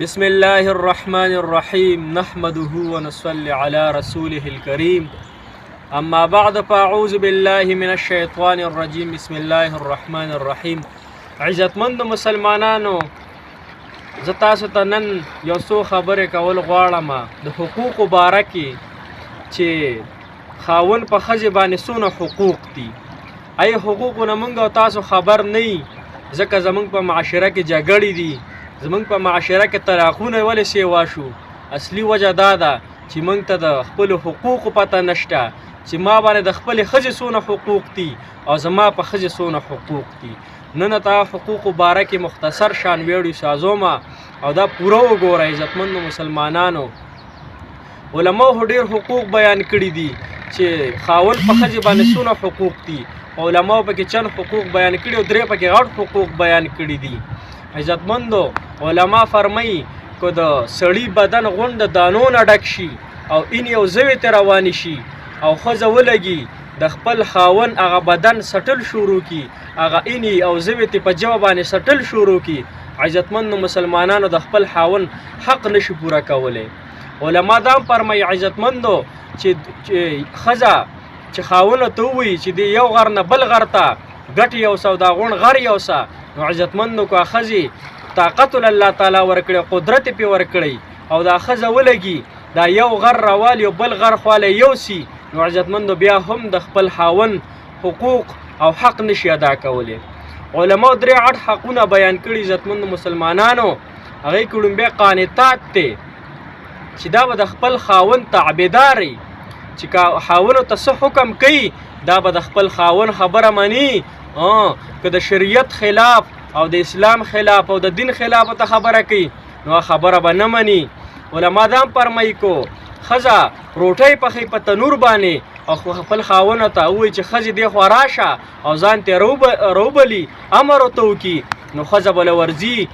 بسم الله الرحمن الرحيم نحمده ونصلي على رسوله الكريم اما بعد فاعوذ بالله من الشيطان الرجيم بسم الله الرحمن الرحيم عزتمند مسلمانانو زتاسو ته نن یو څو خبرې کول غواړم د حقوق بارکي چې خاوند په ښځې باندې څونه حقوق دي ای حقوقونه موږ او تاسو خبر نه یي ځکه زموږ په معاشره کې جګړې دي زمونږ په معاشره کې طلاقونه ولې سیوا شو اصلي وجه دا ده چې موږ ته د خپلو حقوقو پته نشته چې ما باندې د خپلې ښځې څونه حقوق دي او زما په ښځې څونه حقوق دي نن ته حقوقو باره کې مختصر شان ویډیو سازوم او دا پوره وګوره عزتمندو مسلمانانو علماو ډېر حقوق بیان کړي دي چې خاوند په ښځې باندې څونه حقوق دي علماو پکې چند حقوق بیان کړي او درې پکې غټ حقوق بیان کړي دي عزتمندو علما فرمایي که د سړي بدن غونډ د دانو نه ډک شي او این یو زوی ته روانې شي او ښځه ولګي د خپل خاوند هغه بدن سټل شروع کی هغه اینی او زوی ته په جواب باندې سټل شروع کی عزتمندو مسلمانانو د خپل خاوند حق نشي پوره کولی علما دا فرمایي عزتمندو چې ښځه چې خاوند ته ووایي چې د یو غر نه بل غر ته ګټ یو سه او دا غونډ غر یو سه نو عزتمندو که ښځې طاقت الله تعالی ورکړي قدرت پې ورکړي او دا ښځه ولګي دا یو غر راوالي او بل غر خواله یوسي نو عزتمندو بیا هم د خپل خاوند حقوق او حق نشي ادا کولی علماو درې غټ حقونه بیان کړي عزتمندو مسلمانانو هغې کې لومبی قانتات دی چې دا به د خپل خاوند تابعداري چې خاوندو ته څه حکم کوي دا به د خپل خاوند خبره مني که د شریعت خلاف او د اسلام خلاف او د دین خلاف ته خبره کوي نو خبره به نه مني علما دا هم فرمایي کو ښځه روټۍ پخوي په تنور باندې او خپل خاوند ته ووایي چې ښځې دې خوا راشه او ځان ته روبلي امر ورته وکړي نو ښځه به له ورځي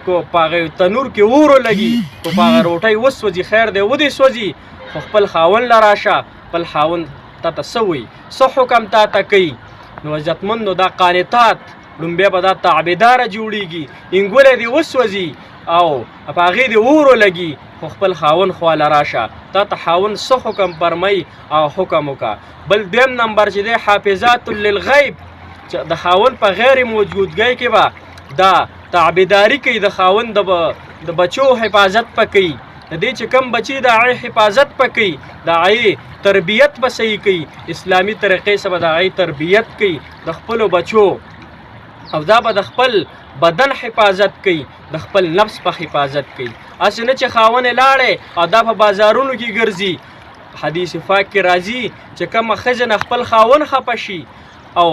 کو په هغې تنور کې اور ولګي کو په هغه روټۍ وسوځي خیر دی ودې سوځي خو خپل خاوند له راشه خپل خاوند تا ته څه وایي څه حکم تا ته کوي نو عزتمندو دا قانتات لومبی به دا تابعداره جوړیږي انګولی دې وسوځي او په هغې دې اور ولګي خو خپل خاوند خواله راشه تا ته خاوند څه حکم فرمایي او حکم وکړه بل دویم نمبر چې دی حافظات للغیب چې د خاوند په غیر موجودګۍ کې به دا تابعداري کوي د خاوند د بچو حفاظت په کوي د دې چې کم بچي د هغې حفاظت په کوي د هغې تربیت به صحیح کوي اسلامي طریقې سره به د هغې تربیت کوي د خپلو بچو او دا به د خپل بدن حفاظت کوي د خپل نفس په حفاظت کوي هسې نه چې خاوند یې لاړی او دا په بازارونو کې ګرځي حدیث پاک کې راځي چې کومه ښځه نه خپل خاوند خفه شي او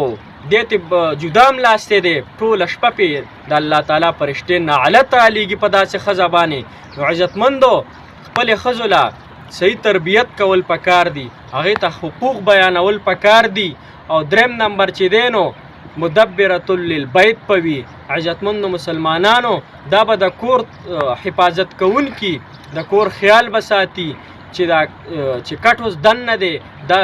دې ته جدا ملاستی دی ټوله شپه پې د الله تعالی فرشتې نعلت رالیږي په داسې ښځه باندې نو عزتمندو خپلې ښځو له صحیح تربیت کول پکار دي هغې ته حقوق بیانول پکار دي او دریم نمبر چې دی نو مدبرة للبیت پوي عزتمندو مسلمانانو دا به د کور حفاظت کوونکي د کور خیال به ساتي چې کټ اوس دننه دی دا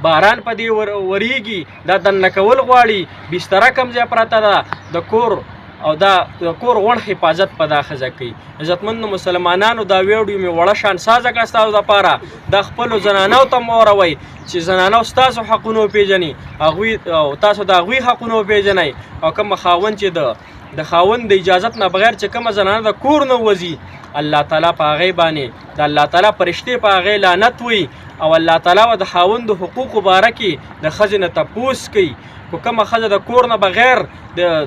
باران په دې وریږي دا دننه کول غواړي بستره کم ځای پرته ده د کور او دا د کور غوڼ حفاظت په دا ښځه کوي عزتمندو مسلمانانو دا ویډیو مې وړه شان سازه کړه ستاسو دپاره دا خپلو زنانو ته مه اوروئ چې زنانو ستاسو حقونه وپېژني هغوی او تاسو د هغوی حقونه وپېژنئ او کومه خاوند چې د خاوند د اجازت نه بغیر چې کومه زنانه د کور نه وځي الله تعالی په هغې باندې د الله تعالی فرشتې په هغې لعنت وي او الله تعالی به د خاوند د حقوقو باره کې د ښځې نه تپوس کوي که کومه ښځه د کور نه بغیر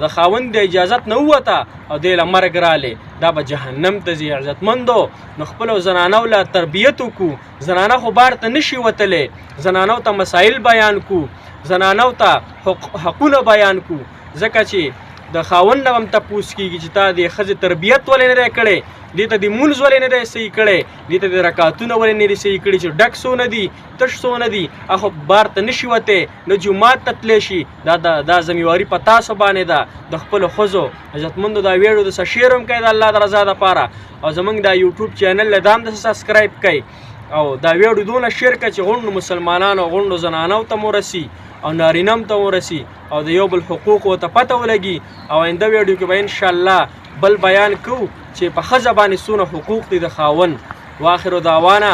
د خاوند د اجازت نه ووته او دې له مرګ رالی دا به جهنم ته ځي عزتمندو نو خپلو زنانو له تربیت وکړو زنانه خو بار ته نشي وتلی زنانو ته مسایل بیان کړو زنانو ته حقونه بیان کړو ځکه چې د خاوند نه هم تپوس کېږي چې تا د ښځې تربیت ولې نه دی کړی دې ته د مونځ ولې نه دی صحیح کړی دې ته د رکعتونه ولې نه دي صحیح کړي چې ډک څونه دي تش څونه دي هغه بار ته نشي وتی نه جومات ته تللی شي دا ذمېواري په تاسو باندې ده د خپلو ښځو عزتمندو دا ویډیو دسه شیر هم کوئ د الله د رضا دپاره او زموږ دا یوټیوب چینل له دا هم دسه سبسکرایب کوئ او دا ویډیو دونه شیر کړه چې غونډو مسلمانانو غونډو زنانو ته مو رسي او نارینه هم ته ورسي او د یو بل حقوق ورته پته ولګي او آینده ویډیو کې به انشاءالله بل بیان کوو چې په ښځه باندې څونه حقوق دي د خاوند. واخر دعوانا